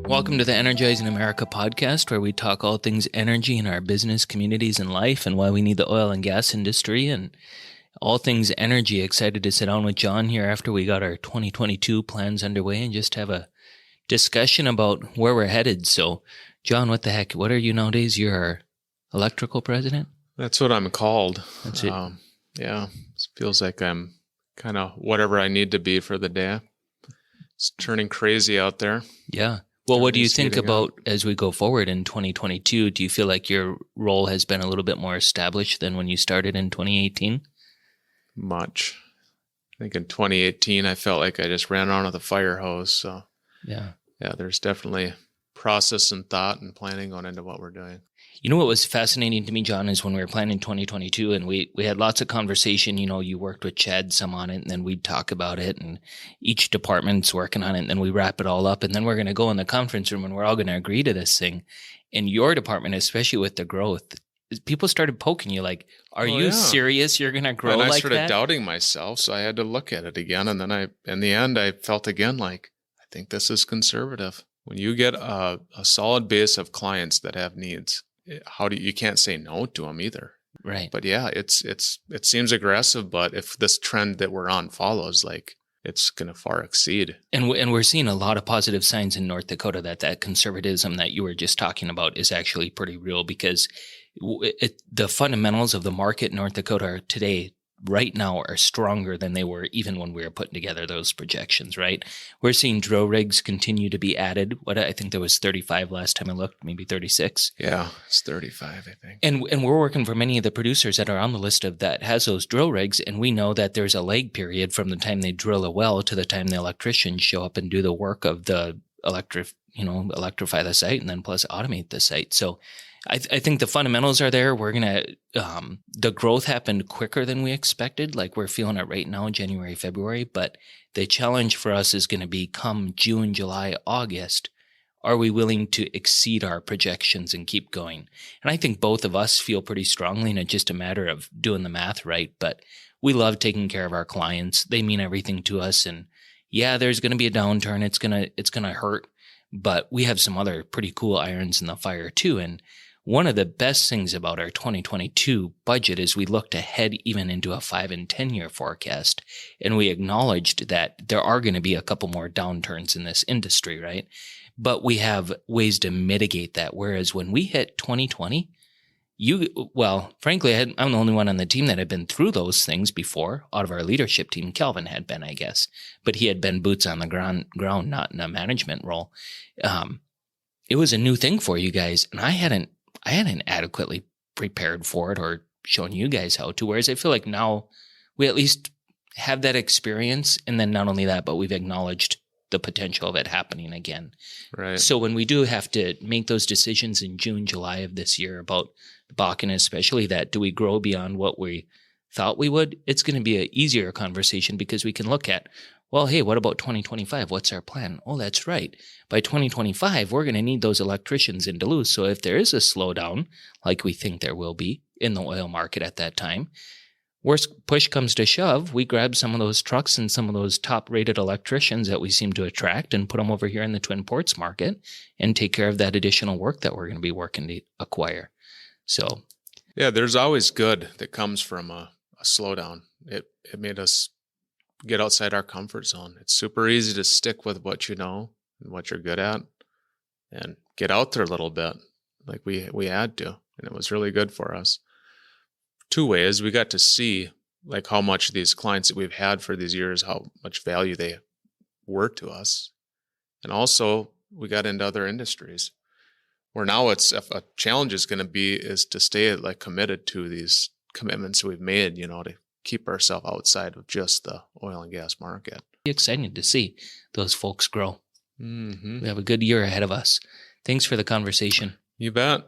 Welcome to the Energizing America Podcast, where we talk all things energy in our business, communities, and life, and why we need the oil and gas industry, and all things energy. Excited to sit down with John here after we got our 2022 plans underway and just have a discussion about where we're headed. So, John, what the heck? What are you nowadays? You're our electrical president? That's what I'm called. That's it. Yeah, it feels like I'm kind of whatever I need to be for the day. It's turning crazy out there. Yeah. Well, what do you think about as we go forward in 2022? Do you feel like your role has been a little bit more established than when you started in 2018? Much. I think in 2018, I felt like I just ran on with a fire hose. So yeah, there's definitely process and thought and planning going into what we're doing. You know what was fascinating to me, John, is when we were planning 2022 and we had lots of conversation. You know, you worked with Chad some on it, and then we'd talk about it, and each department's working on it, and then we wrap it all up, and then we're going to go in the conference room and we're all going to agree to this thing. In your department, especially with the growth, people started poking you like, are you serious? You're going to grow like that? And I started doubting myself, so I had to look at it again. And then in the end, I felt again like, I think this is conservative. When you get a solid base of clients that have needs, you can't say no to them either. Right. But yeah, it seems aggressive, but if this trend that we're on follows, like it's going to far exceed. And we're seeing a lot of positive signs in North Dakota that conservatism that you were just talking about is actually pretty real, because the fundamentals of the market in North Dakota today, right now, are stronger than they were even when we were putting together those projections, right? We're seeing drill rigs continue to be added. I think there was 35 last time I looked, maybe 36. Yeah, it's 35, I think. And we're working for many of the producers that are on the list of that has those drill rigs, and we know that there's a lag period from the time they drill a well to the time the electricians show up and do the work of the electrify the site and then plus automate the site. So I think the fundamentals are there. We're going to, the growth happened quicker than we expected. Like we're feeling it right now, January, February, but the challenge for us is going to be come June, July, August. Are we willing to exceed our projections and keep going? And I think both of us feel pretty strongly, and it's just a matter of doing the math right. But we love taking care of our clients. They mean everything to us. And yeah, there's going to be a downturn. It's going to hurt, but we have some other pretty cool irons in the fire too. And one of the best things about our 2022 budget is we looked ahead even into a 5 and 10 year forecast, and we acknowledged that there are going to be a couple more downturns in this industry, right? But we have ways to mitigate that. Whereas when we hit 2020, frankly, I'm the only one on the team that had been through those things before. Out of our leadership team, Calvin had been, I guess, but he had been boots on the ground, not in a management role. It was a new thing for you guys, and I hadn't adequately prepared for it or shown you guys how to, whereas I feel like now we at least have that experience. And then not only that, but we've acknowledged the potential of it happening again. Right. So when we do have to make those decisions in June, July of this year about the Bakken, especially that, do we grow beyond what we thought we would? It's going to be an easier conversation because we can look at, well, hey, what about 2025? What's our plan? Oh, that's right. By 2025, we're going to need those electricians in Duluth. So if there is a slowdown, like we think there will be in the oil market at that time, worst push comes to shove, we grab some of those trucks and some of those top-rated electricians that we seem to attract and put them over here in the Twin Ports market and take care of that additional work that we're going to be working to acquire. So, yeah, there's always good that comes from a slowdown. It made us get outside our comfort zone. It's super easy to stick with what you know and what you're good at and get out there a little bit like we had to. And it was really good for us. Two ways. We got to see like how much these clients that we've had for these years, how much value they were to us. And also we got into other industries where now a challenge is going to be is to stay like committed to these commitments we've made, to keep ourselves outside of just the oil and gas market. Exciting to see those folks grow. Mm-hmm. We have a good year ahead of us. Thanks for the conversation. You bet.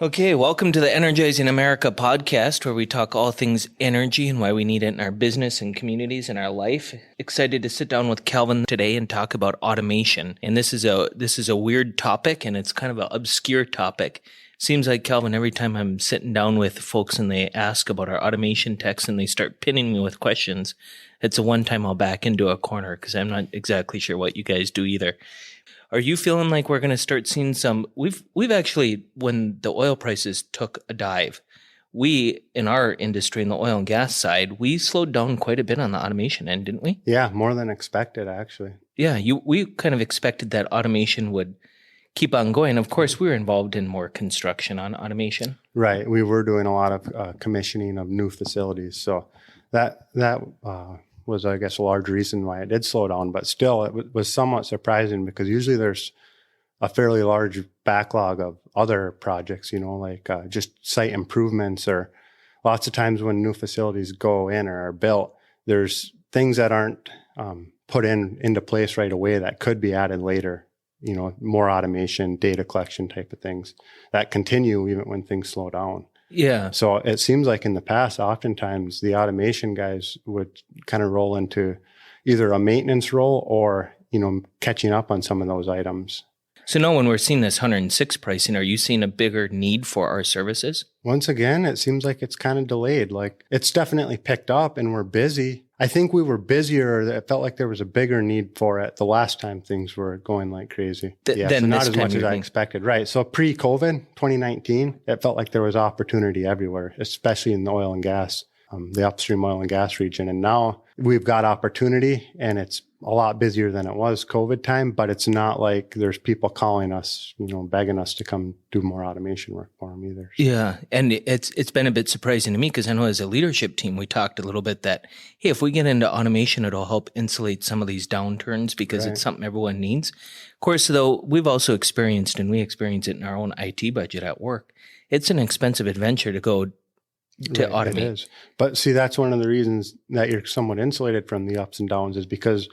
Okay, welcome to the Energizing America podcast, where we talk all things energy and why we need it in our business and communities and our life. Excited to sit down with Calvin today and talk about automation. And this is a weird topic, and it's kind of an obscure topic. Seems like, Calvin, every time I'm sitting down with folks and they ask about our automation techs and they start pinning me with questions, it's the one time I'll back into a corner because I'm not exactly sure what you guys do either. Are you feeling like we're going to start seeing some? We've actually, when the oil prices took a dive, we in our industry, in the oil and gas side, we slowed down quite a bit on the automation end, didn't we? Yeah, more than expected, actually. Yeah, we kind of expected that automation would keep on going. Of course, we were involved in more construction on automation. Right. We were doing a lot of commissioning of new facilities. So that was, I guess, a large reason why it did slow down. But still, it was somewhat surprising because usually there's a fairly large backlog of other projects, like just site improvements, or lots of times when new facilities go in or are built, there's things that aren't put into place right away that could be added later. More automation, data collection type of things that continue even when things slow down. Yeah. So it seems like in the past, oftentimes the automation guys would kind of roll into either a maintenance role or, catching up on some of those items. So now when we're seeing this 106 pricing, are you seeing a bigger need for our services? Once again, it seems like it's kind of delayed. Like it's definitely picked up and we're busy. I think we were busier. It felt like there was a bigger need for it the last time things were going like crazy. So not as much as I expected. Right. So pre-COVID, 2019, it felt like there was opportunity everywhere, especially in the oil and gas, the upstream oil and gas region. And now we've got opportunity and it's a lot busier than it was COVID time, but it's not like there's people calling us, begging us to come do more automation work for them either. So. Yeah. And it's been a bit surprising to me because I know as a leadership team, we talked a little bit that, hey, if we get into automation, it'll help insulate some of these downturns because It's something everyone needs. Of course, though, we've also experienced, and we experience it in our own IT budget at work, it's an expensive adventure to go to automate. It is. But see, that's one of the reasons that you're somewhat insulated from the ups and downs is because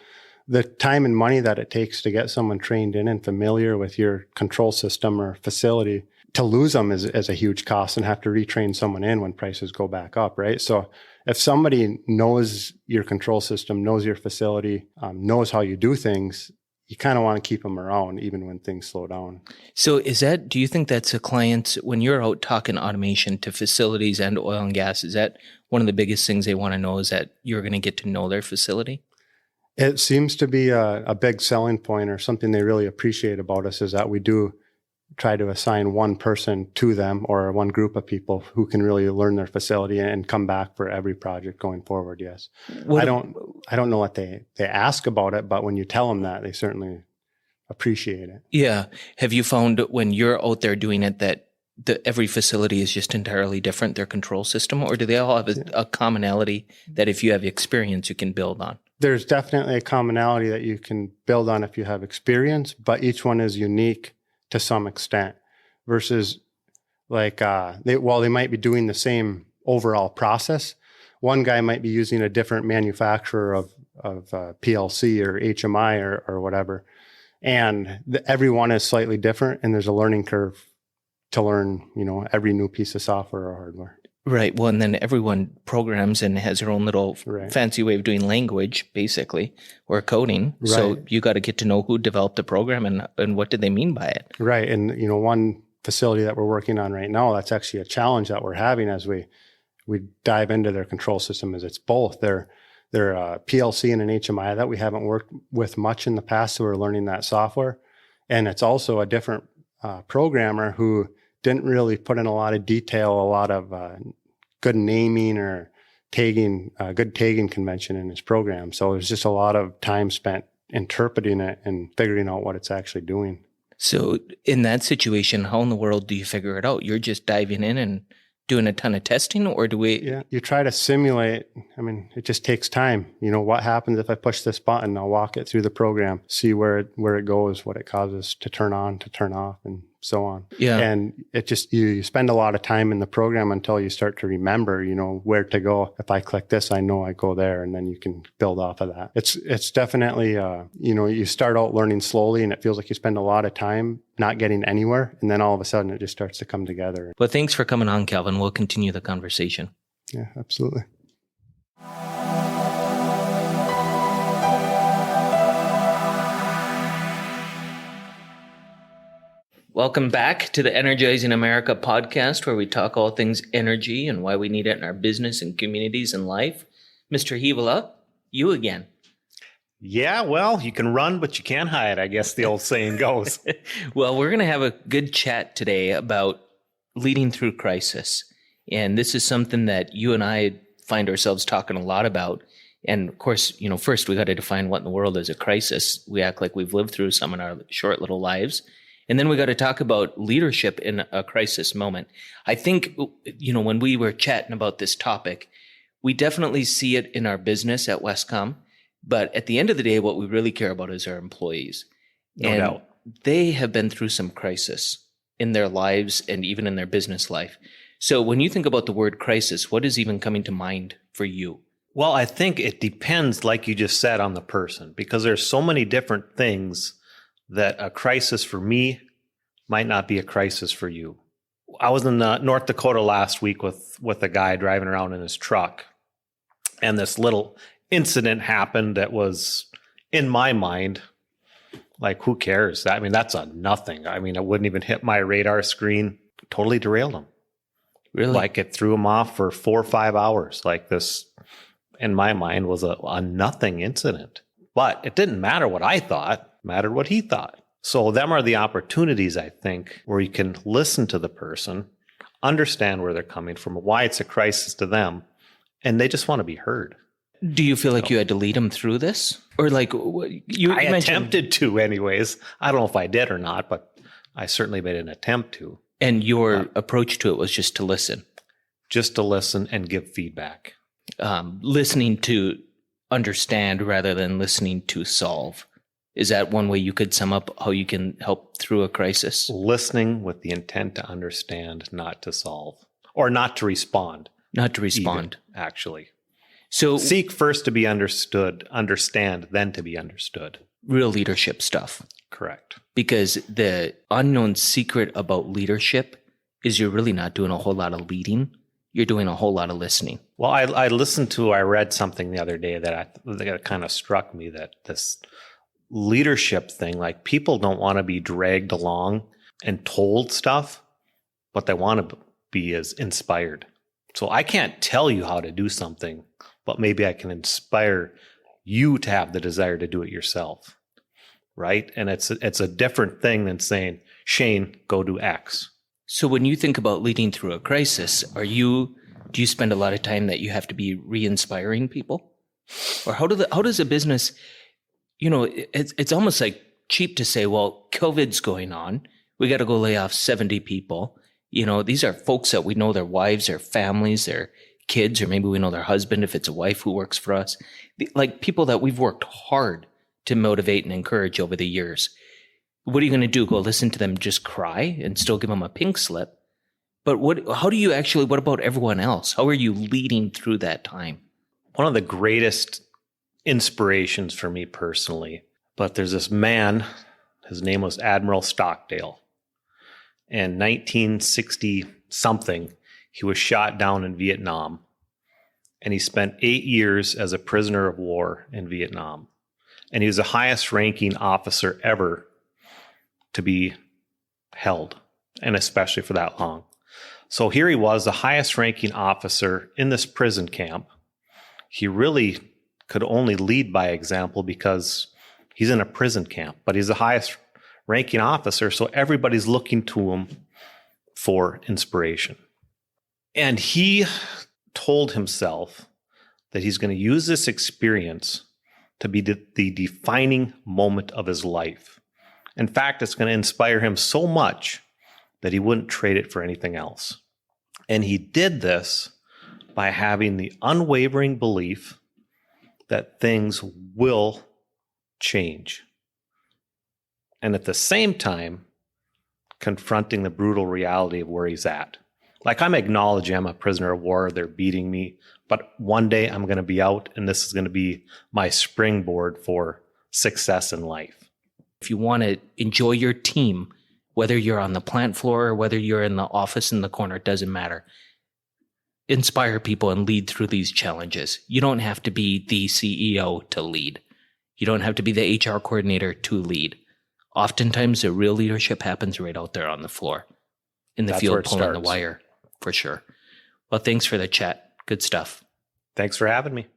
the time and money that it takes to get someone trained in and familiar with your control system or facility, to lose them is a huge cost and have to retrain someone in when prices go back up, right? So if somebody knows your control system, knows your facility, knows how you do things, you kind of want to keep them around even when things slow down. So do you think that's a client, when you're out talking automation to facilities and oil and gas, is that one of the biggest things they want to know is that you're going to get to know their facility? It seems to be a big selling point or something they really appreciate about us is that we do try to assign one person to them or one group of people who can really learn their facility and come back for every project going forward. Yes. I don't know what they ask about it, but when you tell them that, they certainly appreciate it. Yeah. Have you found when you're out there doing it that every facility is just entirely different, their control system, or do they all have a commonality that if you have experience, you can build on? There's definitely a commonality that you can build on if you have experience, but each one is unique to some extent versus like, they might be doing the same overall process. One guy might be using a different manufacturer of PLC or HMI or whatever. And everyone is slightly different and there's a learning curve to learn, every new piece of software or hardware. Right. Well, and then everyone programs and has their own little fancy way of doing language, basically, or coding. Right. So you got to get to know who developed the program and what did they mean by it. Right. And, one facility that we're working on right now, that's actually a challenge that we're having as we dive into their control system is it's both. They're PLC and an HMI that we haven't worked with much in the past. So we're learning that software. And it's also a different programmer who didn't really put in a lot of detail, a lot of good naming or tagging, good tagging convention in his program. So there's just a lot of time spent interpreting it and figuring out what it's actually doing. So in that situation, how in the world do you figure it out? You're just diving in and doing a ton of testing, or do we? Yeah, you try to simulate. I mean, it just takes time. What happens if I push this button? I'll walk it through the program, see where it goes, what it causes to turn on, to turn off, and so on. Yeah. And it just, you spend a lot of time in the program until you start to remember, where to go. If I click this, I know I go there, and then you can build off of that. It's definitely, you start out learning slowly and it feels like you spend a lot of time not getting anywhere. And then all of a sudden it just starts to come together. Well, thanks for coming on, Calvin. We'll continue the conversation. Yeah, absolutely. Welcome back to the Energizing America podcast, where we talk all things energy and why we need it in our business and communities and life. Mr. Hevela, you again. Yeah, well, you can run, but you can't hide, I guess the old saying goes. Well, we're going to have a good chat today about leading through crisis. And this is something that you and I find ourselves talking a lot about. And of course, first we got to define what in the world is a crisis. We act like we've lived through some in our short little lives. And then we got to talk about leadership in a crisis moment. I think, when we were chatting about this topic, we definitely see it in our business at Wescom. But at the end of the day, what we really care about is our employees. No doubt. They have been through some crisis in their lives and even in their business life. So when you think about the word crisis, what is even coming to mind for you? Well, I think it depends, like you just said, on the person, because there's so many different things that a crisis for me might not be a crisis for you. I was in North Dakota last week with a guy driving around in his truck, and this little incident happened that was, in my mind, like, who cares? I mean, that's a nothing. I mean, it wouldn't even hit my radar screen. Totally derailed him. Really? Like, it threw him off for 4 or 5 hours. Like, this, in my mind, was a nothing incident. But it didn't matter what I thought, it mattered what he thought. So them are the opportunities, I think, where you can listen to the person, understand where they're coming from, why it's a crisis to them, and they just want to be heard. Do you feel like you had to lead them through this? Or like you I mentioned, attempted to anyways. I don't know if I did or not, but I certainly made an attempt to. And your approach to it was just to listen. Just to listen and give feedback. Listening to understand rather than listening to solve. Is that one way you could sum up how you can help through a crisis? Listening with the intent to understand, not to solve. Or not to respond. Not to respond. Even, actually. So seek first to be understood, understand, then to be understood. Real leadership stuff. Correct. Because the unknown secret about leadership is you're really not doing a whole lot of leading. You're doing a whole lot of listening. Well, I read something the other day that kind of struck me, that this leadership thing, like, people don't want to be dragged along and told stuff. What they want to be is inspired. So I can't tell you how to do something, but maybe I can inspire you to have the desire to do it yourself, right? And it's a different thing than saying, Shane, go do X. So when you think about leading through a crisis, do you spend a lot of time that you have to be re-inspiring people? Or how does a business, it's almost like cheap to say, well, COVID's going on. We got to go lay off 70 people. These are folks that we know, their wives, their families, their kids, or maybe we know their husband if it's a wife who works for us. Like people that we've worked hard to motivate and encourage over the years. What are you going to do? Go listen to them just cry and still give them a pink slip? But what about everyone else? How are you leading through that time? One of the greatest inspirations for me personally, but there's this man, his name was Admiral Stockdale. In 1960 something, he was shot down in Vietnam, and he spent 8 years as a prisoner of war in Vietnam. And he was the highest ranking officer ever to be held, and especially for that long. So here he was, the highest ranking officer in this prison camp. He really could only lead by example because he's in a prison camp, but he's the highest ranking officer, so everybody's looking to him for inspiration. And he told himself that he's going to use this experience to be the defining moment of his life. In fact, it's going to inspire him so much that he wouldn't trade it for anything else. And he did this by having the unwavering belief that things will change. And at the same time, confronting the brutal reality of where he's at. Like, I'm acknowledging I'm a prisoner of war, they're beating me, but one day I'm going to be out, and this is going to be my springboard for success in life. If you want to enjoy your team, whether you're on the plant floor or whether you're in the office in the corner, it doesn't matter. Inspire people and lead through these challenges. You don't have to be the CEO to lead. You don't have to be the HR coordinator to lead. oftentimes the real leadership happens right out there on the floor, in the That's where field, it pulling the starts. wire, for sure. Well, thanks for the chat. Good stuff. Thanks for having me.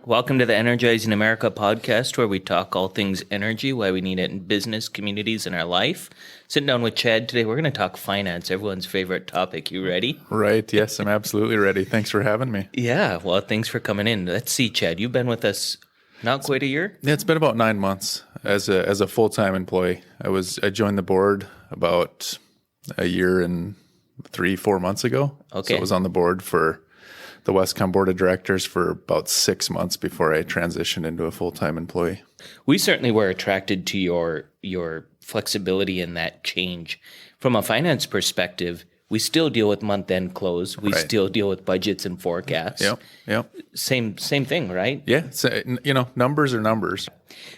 Welcome to the Energizing America podcast, where we talk all things energy, why we need it in business, communities, and our life. Sitting down with Chad today, we're going to talk finance, everyone's favorite topic. You ready? Right. Yes, I'm absolutely ready. Thanks for having me. Yeah. Well, thanks for coming in. Let's see, Chad. You've been with us not quite a year. Yeah, it's been about 9 months as a full-time employee. I joined the board about a year and 3-4 months ago. Okay. So I was on the board for the Wescom board of directors for about 6 months before I transitioned into a full-time employee. We certainly were attracted to your flexibility in that change. From a finance perspective, we still deal with month-end close. We Right. still deal with budgets and forecasts. Yep. Same thing, right? Yeah. So, numbers are numbers.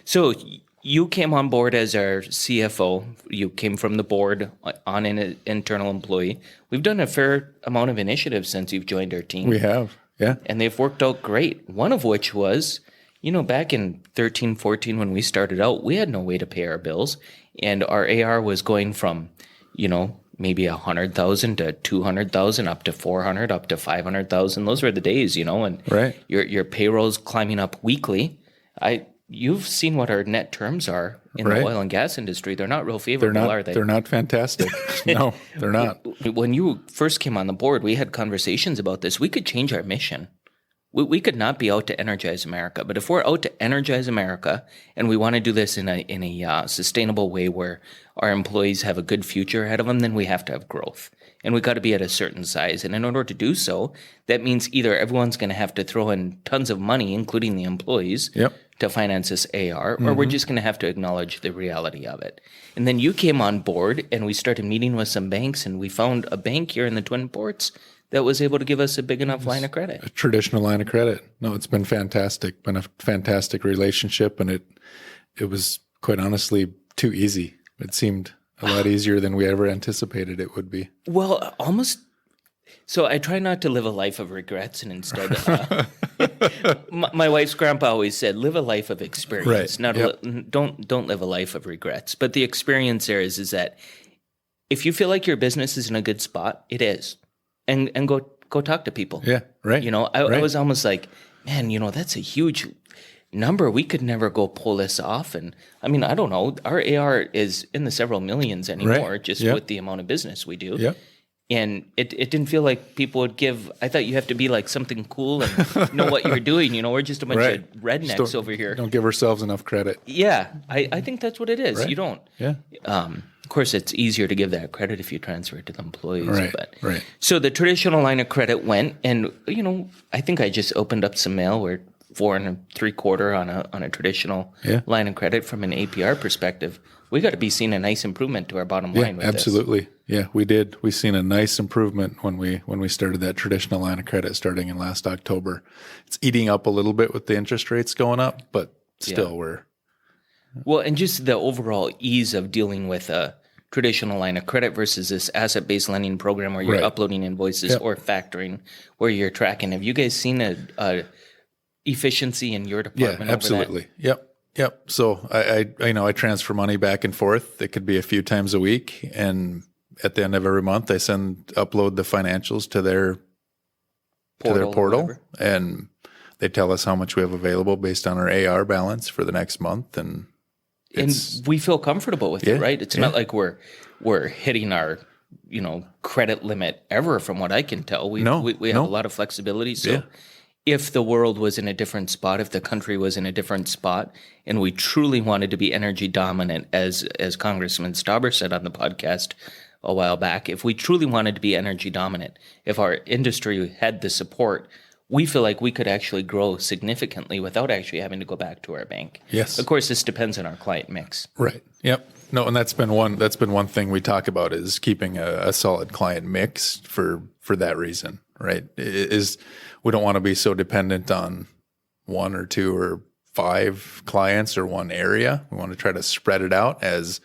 So you came on board as our CFO. You came from the board on an internal employee. We've done a fair amount of initiatives since you've joined our team. We have. Yeah. And they've worked out great. One of which was, back in 13, 14, when we started out, we had no way to pay our bills. And our AR was going from, maybe 100,000 to 200,000, up to 400, up to 500,000. Those were the days, and Right. your payroll's climbing up weekly. You've seen what our net terms are in Right. the oil and gas industry. They're not real They're favorable, not. are they? They're not fantastic. No, they're not. When you first came on the board, we had conversations about this. We could change our mission. We could not be out to energize America, but if we're out to energize America and we want to do this in a sustainable way where our employees have a good future ahead of them, then we have to have growth, and we got to be at a certain size. And in order to do so, that means either everyone's going to have to throw in tons of money, including the employees, Yep. to finance this AR, or we're just going to have to acknowledge the reality of it. And then you came on board, and we started meeting with some banks, and we found a bank here in the Twin Ports that was able to give us a big enough line of credit. A traditional line of credit. No, it's been fantastic. Been a fantastic relationship, and it was quite honestly too easy. It seemed a lot easier than we ever anticipated it would be. Well, almost. So I try not to live a life of regrets, and instead, my wife's grandpa always said, "Live a life of experience, Right. not Yep. don't live a life of regrets." But the experience there is that if you feel like your business is in a good spot, it is, and go talk to people. Yeah, right. I Right. was almost like, man, that's a huge number. We could never go pull this off. And I mean, I don't know. Our AR is in the several millions anymore, just Yep. with the amount of business we do. Yep. And it didn't feel like people would give. I thought you have to be like something cool and know what you're doing. We're just a bunch Right. of rednecks Just over here. Don't give ourselves enough credit. Yeah, I think that's what it is. Right. You don't. Yeah. Of course, it's easier to give that credit if you transfer it to the employees. Right, But right. So the traditional line of credit went, and I think I just opened up some mail. We're 4.75 on a traditional Yeah. line of credit from an APR perspective. We got to be seeing a nice improvement to our bottom Yeah, line with this. absolutely. Yeah, we did. We seen a nice improvement when we started that traditional line of credit starting in last October. It's eating up a little bit with the interest rates going up, but still we're Well, and just the overall ease of dealing with a traditional line of credit versus this asset-based lending program where you're Right. uploading invoices Yep. or factoring where you're tracking. Have you guys seen a efficiency in your department? yeah, absolutely. Yep. So I transfer money back and forth. It could be a few times a week, and at the end of every month, I upload the financials to their Portal or portal, whatever. and they tell us how much we have available based on our AR balance for the next month, and And it's we feel comfortable with Yeah, it, right? It's yeah. not like we're hitting our credit limit ever. From what I can tell, we have No. a lot of flexibility. So Yeah. if the world was in a different spot, if the country was in a different spot, and we truly wanted to be energy dominant, as Congressman Stauber said on the podcast a while back, if we truly wanted to be energy dominant, if our industry had the support, we feel like we could actually grow significantly without actually having to go back to our bank. Yes. Of course, this depends on our client mix. right. Yep. No, and that's been one thing we talk about is keeping a solid client mix for that reason, right? Is we don't want to be so dependent on one or two or five clients or one area. We want to try to spread it out as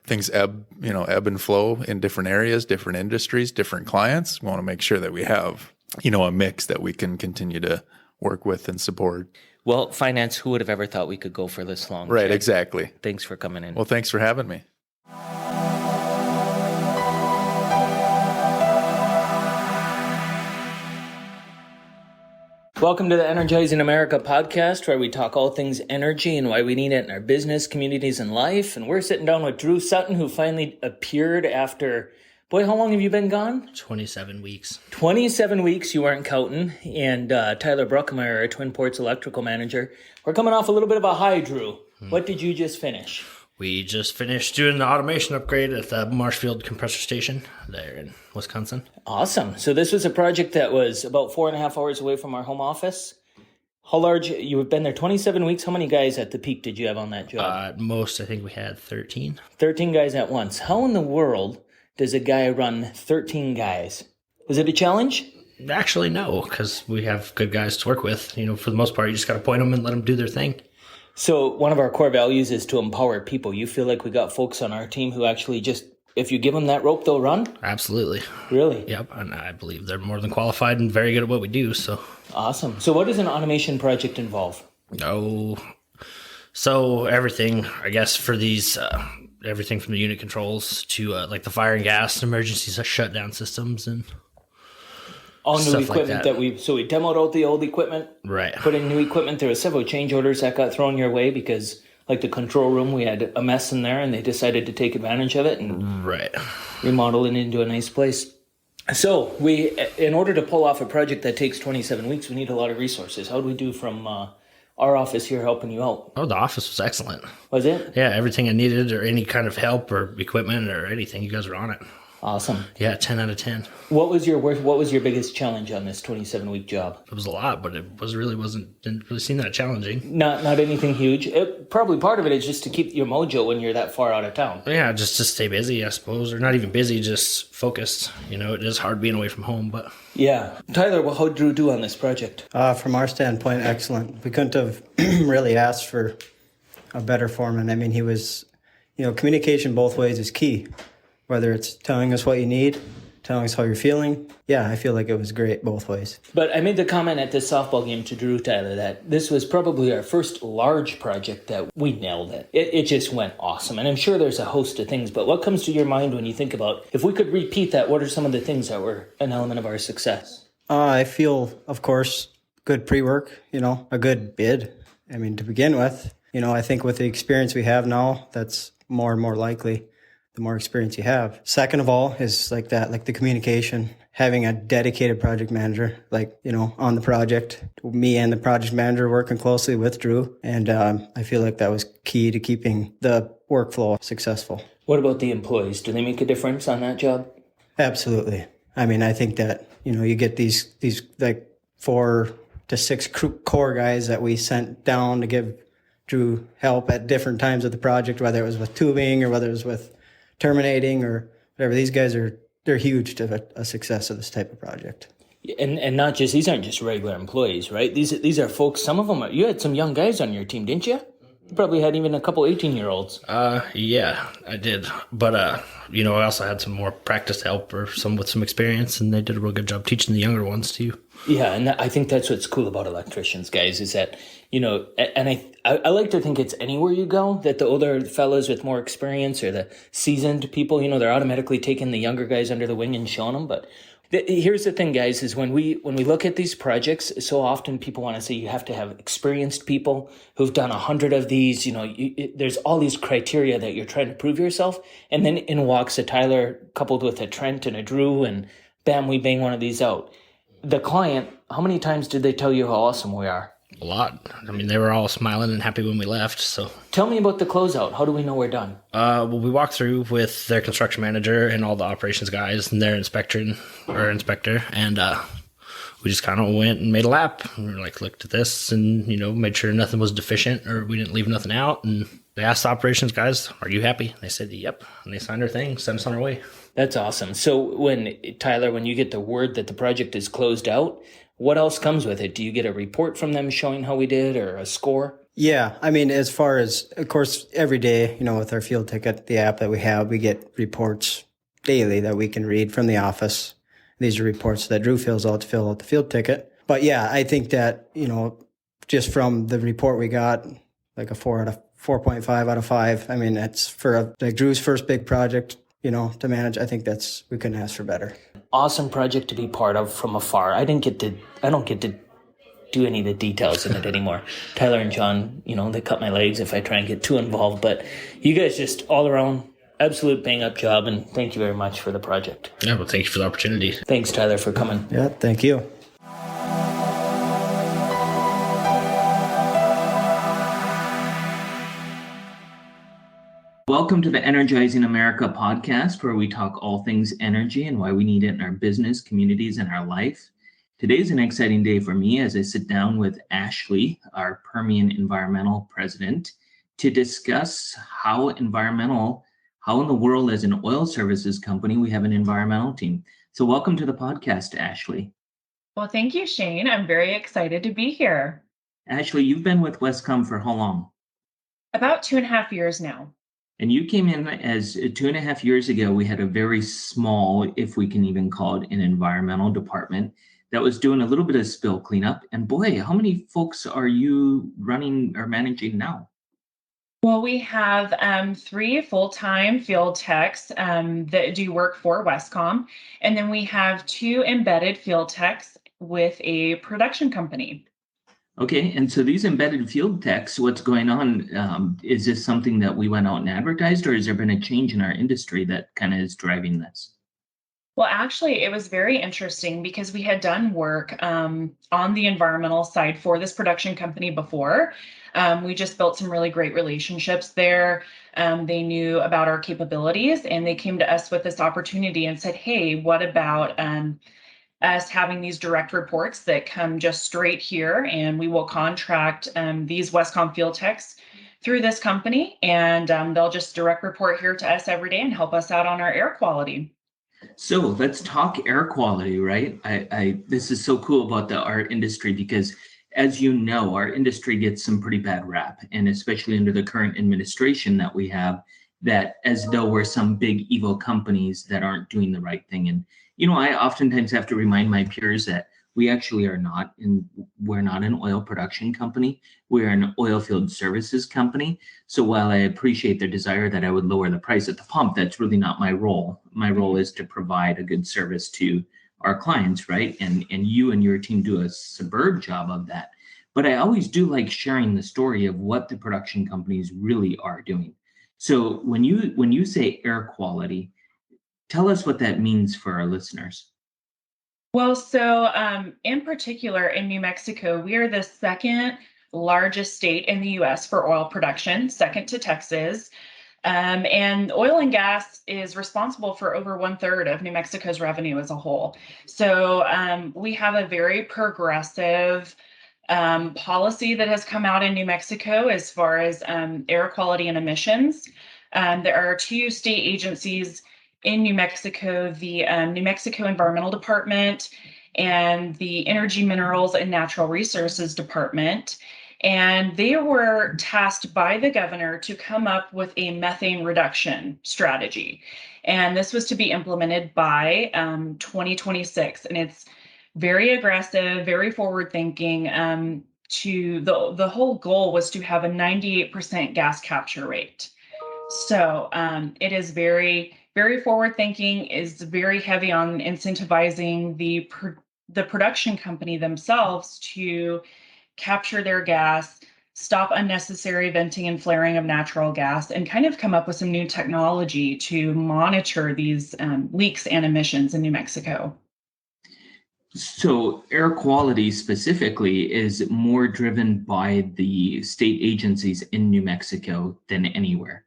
things ebb and flow in different areas, different industries, different clients. We want to make sure that we have a mix that we can continue to work with and support. Well, finance, who would have ever thought we could go for this long? Right, Chad? exactly. Thanks for coming in. Well, thanks for having me. Welcome to the Energizing America Podcast, where we talk all things energy and why we need it in our business, communities, and life. And we're sitting down with Drew Sutton, who finally appeared after, boy, how long have you been gone? 27 weeks. 27 weeks, you weren't counting. And Tyler Bruckmeyer, our Twin Ports electrical manager. We're coming off a little bit of a high, Drew. What did you just finish? We just finished doing the automation upgrade at the Marshfield compressor station there in Wisconsin. Awesome. So this was a project that was about 4.5 hours away from our home office. How large? You have been there 27 weeks. How many guys at the peak did you have on that job? At most, I think we had 13. 13 guys at once. How in the world does a guy run 13 guys? Was it a challenge? Actually, no, because we have good guys to work with. For the most part, you just got to point them and let them do their thing. So one of our core values is to empower people. You feel like we got folks on our team who actually just, if you give them that rope, they'll run? Absolutely. Really? Yep, and I believe they're more than qualified and very good at what we do. So awesome. So what does an automation project involve? So everything, I guess, for these, everything from the unit controls to like the fire and gas emergency shutdown systems and all new stuff equipment like that. we demoed out the old equipment, right. put in new equipment. There were several change orders that got thrown your way because, like the control room, we had a mess in there, and they decided to take advantage of it and Right. remodel it into a nice place. So in order to pull off a project that takes 27 weeks, we need a lot of resources. How do we do from our office here helping you out? Oh, the office was excellent. Was it? Yeah, everything I needed or any kind of help or equipment or anything, you guys were on it. Awesome. Yeah, 10 out of 10. What was your biggest challenge on this 27-week job? It was a lot, but it didn't really seem that challenging. Not anything huge. Probably part of it is just to keep your mojo when you're that far out of town. Yeah, just to stay busy, I suppose, or not even busy, just focused. It is hard being away from home, but Yeah. Tyler, how did Drew do on this project? From our standpoint, excellent. We couldn't have really asked for a better foreman. I mean, he was, communication both ways is key. Whether it's telling us what you need, telling us how you're feeling. Yeah, I feel like it was great both ways. But I made the comment at this softball game to Drew, Tyler, that this was probably our first large project that we nailed it. It just went awesome. And I'm sure there's a host of things, but what comes to your mind when you think about, if we could repeat that, what are some of the things that were an element of our success? I feel, of course, good pre-work, a good bid. I mean, to begin with, I think with the experience we have now, that's more and more likely the more experience you have. Second of all is like the communication, having a dedicated project manager, on the project, me and the project manager working closely with Drew. And I feel like that was key to keeping the workflow successful. What about the employees? Do they make a difference on that job? Absolutely. I mean, I think that, you get these like 4 to 6 core guys that we sent down to give Drew help at different times of the project, whether it was with tubing or whether it was with terminating or whatever. These guys they're huge to a success of this type of project. And not just, these aren't just regular employees, right? These are folks, some of them, you had some young guys on your team, didn't you? You probably had even a couple 18-year-olds. Yeah, I did. But, I also had some more practice help or some with some experience, and they did a real good job teaching the younger ones too. Yeah, and I think that's what's cool about electricians, guys, is that, and I like to think it's anywhere you go, that the older fellows with more experience or the seasoned people, they're automatically taking the younger guys under the wing and showing them. But here's the thing, guys, is when we look at these projects, so often people want to say you have to have experienced people who've done 100 of these. There's all these criteria that you're trying to prove yourself. And then in walks a Tyler coupled with a Trent and a Drew, and bam, we bang one of these out. The client, how many times did they tell you how awesome we are? A lot. I mean, they were all smiling and happy when we left. So tell me about the closeout. How do we know we're done? Well, we walked through with their construction manager and all the operations guys and their inspector, and we just kind of went and made a lap. We were like, looked at this and, made sure nothing was deficient or we didn't leave nothing out. And they asked the operations guys, "Are you happy?" And they said, "Yep." And they signed their thing, sent us on our way. That's awesome. So Tyler, when you get the word that the project is closed out, what else comes with it? Do you get a report from them showing how we did or a score? Yeah. I mean, as far as, of course, every day, with our field ticket, the app that we have, we get reports daily that we can read from the office. these are reports that Drew fills out to fill out the field ticket. But yeah, I think that, just from the report we got, like a 4.5 out of 5. I mean, that's for like Drew's first big project, to manage. I think we couldn't ask for better. Awesome project to be part of from afar. I don't get to do any of the details in it anymore. Tyler and John, they cut my legs if I try and get too involved, but you guys just all around absolute bang up job, and thank you very much for the project. Yeah, well, thank you for the opportunity. Thanks, Tyler, for coming. Yeah, thank you. Welcome to the Energizing America podcast, where we talk all things energy and why we need it in our business, communities, and our life. Today's an exciting day for me as I sit down with Ashley, our Permian Environmental President, to discuss how in the world as an oil services company, we have an environmental team. So welcome to the podcast, Ashley. Well, thank you, Shane. I'm very excited to be here. Ashley, you've been with Wescom for how long? About 2.5 years now. And you came in as 2.5 years ago. We had a very small, if we can even call it, an environmental department that was doing a little bit of spill cleanup. And boy, how many folks are you running or managing now? Well, we have 3 full-time field techs that do work for Wescom. And then we have 2 embedded field techs with a production company. Okay, and so these embedded field techs, what's going on? Is this something that we went out and advertised, or has there been a change in our industry that kind of is driving this? Well, actually, it was very interesting because we had done work on the environmental side for this production company before. We just built some really great relationships there. They knew about our capabilities, and they came to us with this opportunity and said, hey, what about us having these direct reports that come just straight here, and we will contract these Wescom field techs through this company, and they'll just direct report here to us every day and help us out on our air quality. So let's talk air quality, right? This is so cool about our industry because, as you know, our industry gets some pretty bad rap, and especially under the current administration that we have, that as though we're some big evil companies that aren't doing the right thing. And I oftentimes have to remind my peers that we actually we're not an oil production company. We're an oil field services company. So while I appreciate their desire that I would lower the price at the pump, that's really not my role. My role is to provide a good service to our clients, right? And you and your team do a superb job of that. But I always do like sharing the story of what the production companies really are doing. So when you say air quality, tell us what that means for our listeners. Well, so in particular in New Mexico, we are the second largest state in the U.S. for oil production, second to Texas. And oil and gas is responsible for over 1/3 of New Mexico's revenue as a whole. So we have a very progressive policy that has come out in New Mexico as far as air quality and emissions. There are 2 state agencies in New Mexico, the New Mexico Environmental Department and the Energy, Minerals, and Natural Resources Department. And they were tasked by the governor to come up with a methane reduction strategy. And this was to be implemented by 2026. And it's very aggressive, very forward thinking. The whole goal was to have a 98% gas capture rate. So it is very, very forward thinking, is very heavy on incentivizing the production company themselves to capture their gas, stop unnecessary venting and flaring of natural gas, and kind of come up with some new technology to monitor these leaks and emissions in New Mexico. So air quality specifically is more driven by the state agencies in New Mexico than anywhere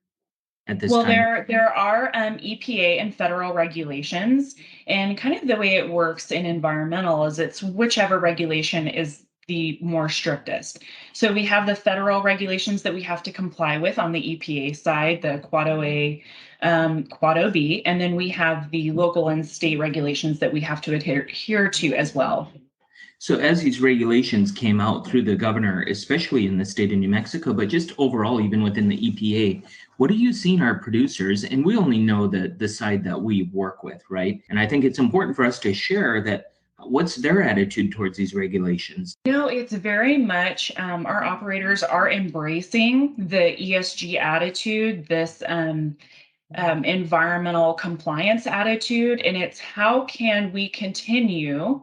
at this time? Well, there are EPA and federal regulations, and kind of the way it works in environmental is it's whichever regulation is the more strictest. So we have the federal regulations that we have to comply with on the EPA side, the Quad A, Quad OB, and then we have the local and state regulations that we have to adhere to as well. So as these regulations came out through the governor, especially in the state of New Mexico, but just overall, even within the EPA, what are you seeing our producers? And we only know the side that we work with, right? And I think it's important for us to share that what's their attitude towards these regulations? It's very much our operators are embracing the ESG attitude, this environmental compliance attitude, and it's how can we continue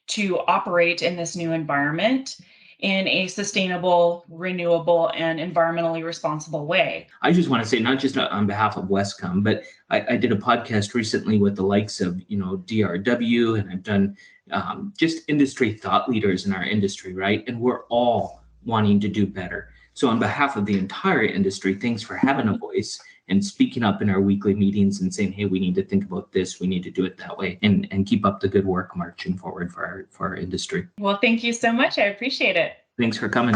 to operate in this new environment in a sustainable, renewable, and environmentally responsible way. I just want to say, not just on behalf of Wescom, but I did a podcast recently with the likes of, DRW, and I've done just industry thought leaders in our industry, right? And we're all wanting to do better. So on behalf of the entire industry, thanks for having a voice and speaking up in our weekly meetings and saying, hey, we need to think about this, we need to do it that way, and keep up the good work marching forward for our industry. Well, thank you so much. I appreciate it. Thanks for coming.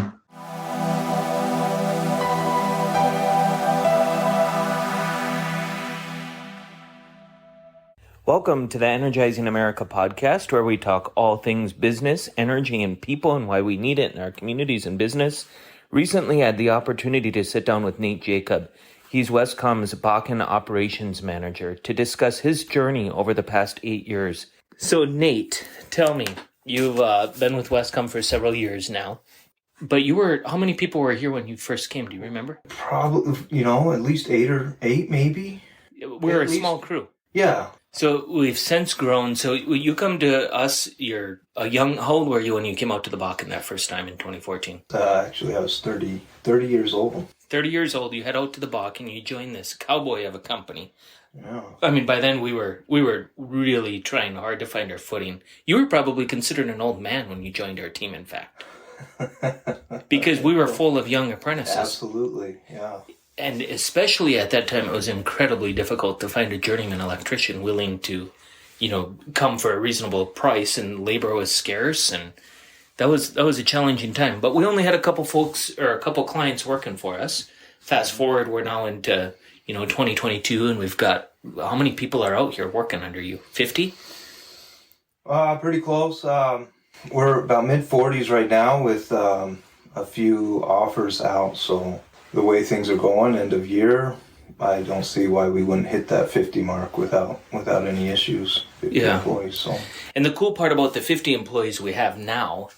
Welcome to the Energizing America podcast, where we talk all things business, energy, and people, and why we need it in our communities and business. Recently, I had the opportunity to sit down with Nate Jacob. He's Wescom's Bakken Operations Manager, to discuss his journey over the past 8 years. So Nate, tell me, you've been with Wescom for several years now, but how many people were here when you first came? Do you remember? Probably, at least eight maybe. We're a small crew. Yeah. So we've since grown. So you come to us, you're a young, how old were you when you came out to the Bakken that first time in 2014? Actually, I was 30 years old. 30 years old, you head out to the Bakken, you join this cowboy of a company. Yeah. I mean, by then we were really trying hard to find our footing. You were probably considered an old man when you joined our team, in fact. Because we were full of young apprentices. Absolutely, yeah. And especially at that time, it was incredibly difficult to find a journeyman electrician willing to, come for a reasonable price, and labor was scarce, and that was a challenging time. But we only had a couple clients working for us. Fast forward, we're now into 2022, and we've got, how many people are out here working under you? 50? Pretty close. We're about mid-40s right now with a few offers out. So the way things are going, end of year, I don't see why we wouldn't hit that 50 mark without any issues. 50 employees. So. And the cool part about the 50 employees we have now,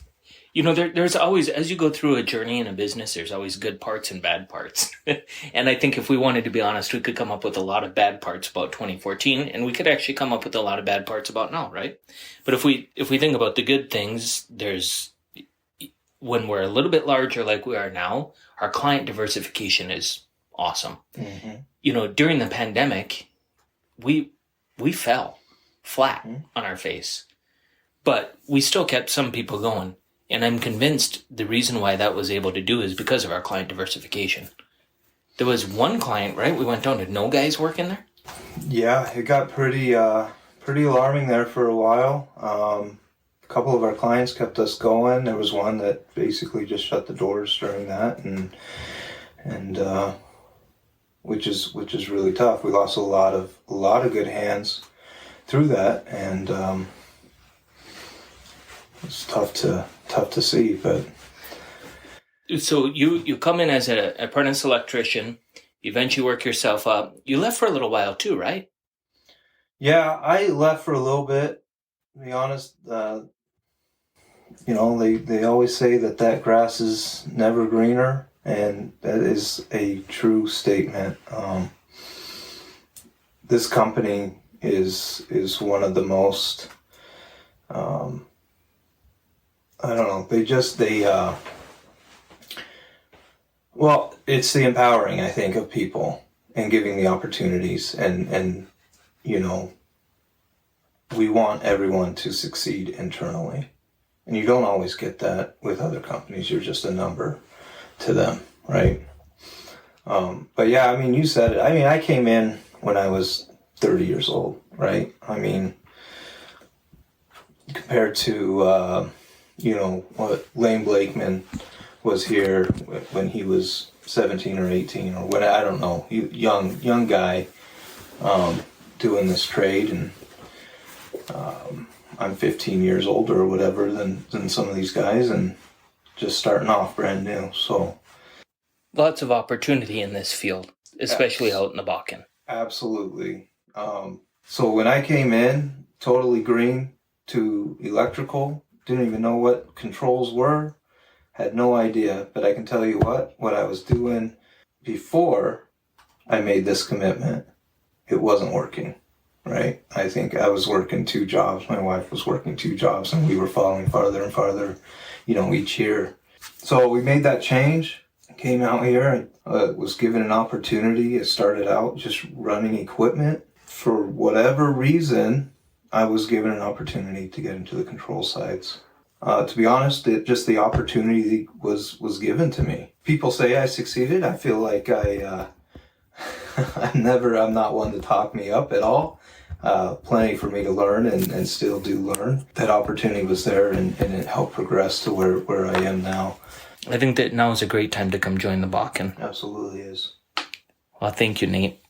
there's always, as you go through a journey in a business, there's always good parts and bad parts. And I think if we wanted to be honest, we could come up with a lot of bad parts about 2014, and we could actually come up with a lot of bad parts about now, right? But if we think about the good things, when we're a little bit larger like we are now, our client diversification is awesome. Mm-hmm. During the pandemic, we fell flat on our face, but we still kept some people going. And I'm convinced the reason why that was able to do is because of our client diversification. There was one client, right? We went down to no guys working there. Yeah, it got pretty alarming there for a while. A couple of our clients kept us going. There was one that basically just shut the doors during that, and which is really tough. We lost a lot of good hands through that, and it's tough to see. But so you come in as an apprentice electrician, you eventually work yourself up. You left for a little while too, right? Yeah, I left for a little bit. To be honest, they always say that grass is never greener, and that is a true statement. This company is one of the most, it's the empowering, I think, of people and giving the opportunities, and we want everyone to succeed internally. And you don't always get that with other companies. You're just a number to them, right? But yeah, I mean, you said it. I mean, I came in when I was 30 years old, right? I mean, compared to, what Lane Blakeman was here when he was 17 or 18 or what, I don't know, young guy doing this trade. And I'm 15 years older or whatever than some of these guys, and just starting off brand new. So lots of opportunity in this field, especially out in the Bakken. Absolutely. So when I came in, totally green to electrical, didn't even know what controls were, had no idea. But I can tell you what I was doing before I made this commitment, it wasn't working, right? I think I was working 2 jobs. My wife was working 2 jobs, and we were falling farther and farther, each year. So we made that change, came out here, was given an opportunity. It started out just running equipment. For whatever reason, I was given an opportunity to get into the control sides. To be honest, just the opportunity was given to me. People say I succeeded. I feel like I'm not one to talk me up at all. Plenty for me to learn and still do learn. That opportunity was there, and it helped progress to where I am now. I think that now is a great time to come join the Bakken. Absolutely is. Well, thank you, Nate.